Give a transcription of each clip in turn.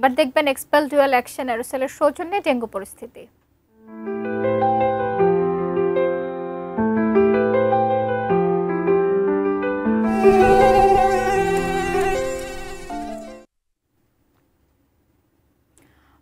এবার দেখবেন expel dual action অ্যারোসলের সৌজন্যে ডেঙ্গু পরিস্থিতি।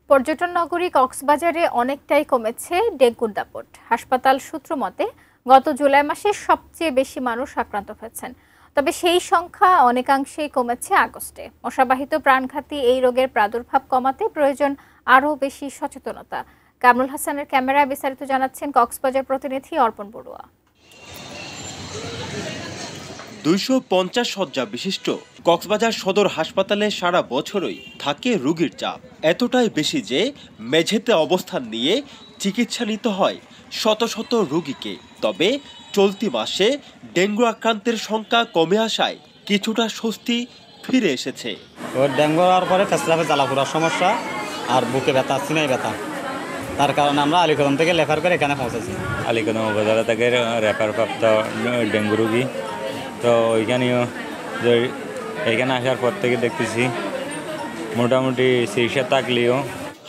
পর্যটন নগরী কক্সবাজারে অনেকটাই কমেছে ডেঙ্গুর দাপট। হাসপাতাল সূত্র মতে গত জুলাই মাসে সবচেয়ে বেশি মানুষ আক্রান্ত হয়েছেন, তবে সেই সংখ্যা অনেকাংশেই কমেছে আগস্টে। মশাবাহিত প্রাণঘাতী এই রোগের প্রাদুর্ভাব কমাতে প্রয়োজন আরও বেশি সচেতনতা। কামরুল হাসানের ক্যামেরায় বিস্তারিত জানাচ্ছেন কক্সবাজার প্রতিনিধি অর্পণ বড়ুয়া। 250 শয্যা বিশিষ্ট কক্সবাজার সদর হাসপাতালে সারা বছরই থাকে রোগীর চাপ, এতটাই বেশি যে মেঝেতে অবস্থান নিয়ে চিকিৎসা নিতে হয় শত শত রোগীকে। তবে চলতি মাসে ডেঙ্গু আক্রান্তের সংখ্যা কমে আসায় কিছুটা স্বস্তি ফিরে এসেছে। ডেঙ্গু হওয়ার পরে ফেসলাফে জ্বালাপোড়ার সমস্যা আর বুকে ব্যথা, সিনাই ব্যথা, তার কারণে আমরা আলীকদম থেকে রেফার করে এখানে পৌঁছেছি। আলীকদম উপজেলা থেকে রেফারপ্রাপ্ত ডেঙ্গু রোগী, তো ওইখানেও এখানে আসার পর থেকে দেখতেছি মোটামুটি চিকিৎসা থাকলেও।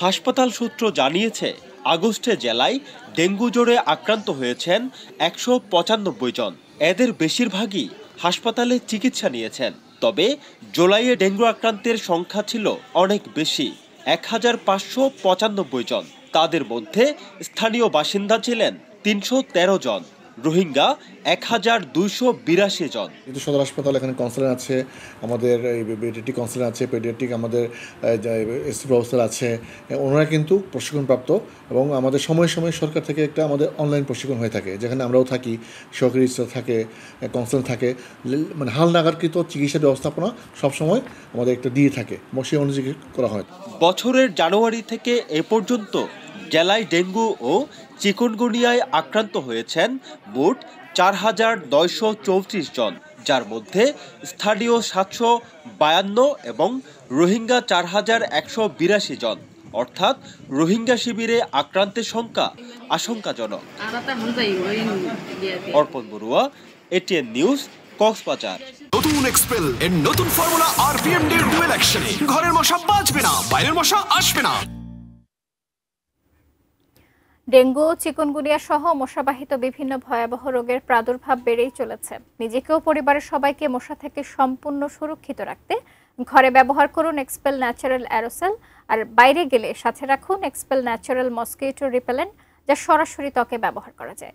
হাসপাতাল সূত্র জানিয়েছে আগস্টে জেলায় ডেঙ্গু জ্বরে আক্রান্ত হয়েছেন 195 জন। এদের বেশিরভাগই হাসপাতালে চিকিৎসা নিয়েছেন। তবে জুলাইয়ে ডেঙ্গু আক্রান্তের সংখ্যা ছিল অনেক বেশি, 1595 জন। তাদের মধ্যে স্থানীয় বাসিন্দা ছিলেন 313 জন, রোহিঙ্গা 1282 জন। কিন্তু সদর হাসপাতাল এখানে কাউন্সিলর আছে, আমাদের পেডিয়াট্রিক কাউন্সিলর আছে, পেডিয়াট্রিক আমাদের এসি প্রফেসর আছে, ওনারা কিন্তু প্রশিক্ষণপ্রাপ্ত এবং আমাদের সময়ে সময়ে সরকার থেকে একটা আমাদের অনলাইন প্রশিক্ষণ হয়ে থাকে, যেখানে আমরাও থাকি, সহকারী থাকে, কাউন্সিলর থাকে, মানে হাল নাগাদকৃত চিকিৎসা ব্যবস্থাপনা সবসময় আমাদের একটা দিয়ে থাকে, সেই অনুযায়ী করা হয়। বছরের জানুয়ারি থেকে এ পর্যন্ত জেলায় ডেঙ্গু ও চিকুনগুনিয়ায় আক্রান্ত হয়েছেন মোট 4934 জন, যার মধ্যে স্থানীয় 752 এবং রোহিঙ্গা 4182 জন। অর্থাৎ রোহিঙ্গা শিবিরে আক্রান্তের সংখ্যা আশঙ্কাজনক। অর্পণ বড়ুয়া, এটিএন নিউজ, কক্সবাজার। নতুন এক্সপেল এর নতুন ফর্মুলা আরপিএমডি ডুয়েল অ্যাকশনে ঘরের মশা বাঁচবে না, বাইরের মশা আসবে না। ডেঙ্গু, চিকুনগুনিয়া সহ মশাবাহিত বিভিন্ন ভয়াবহ রোগের প্রাদুর্ভাব বেড়েই চলেছে। নিজেকেও পরিবারের সবাইকে মশা থেকে সম্পূর্ণ সুরক্ষিত রাখতে ঘরে ব্যবহার করুন এক্সপেল ন্যাচারাল অ্যারোসল, আর বাইরে গেলে সাথে রাখুন এক্সপেল ন্যাচারাল মসকিটো রিপেলেন্ট, যা সরাসরি ত্বকে ব্যবহার করা যায়।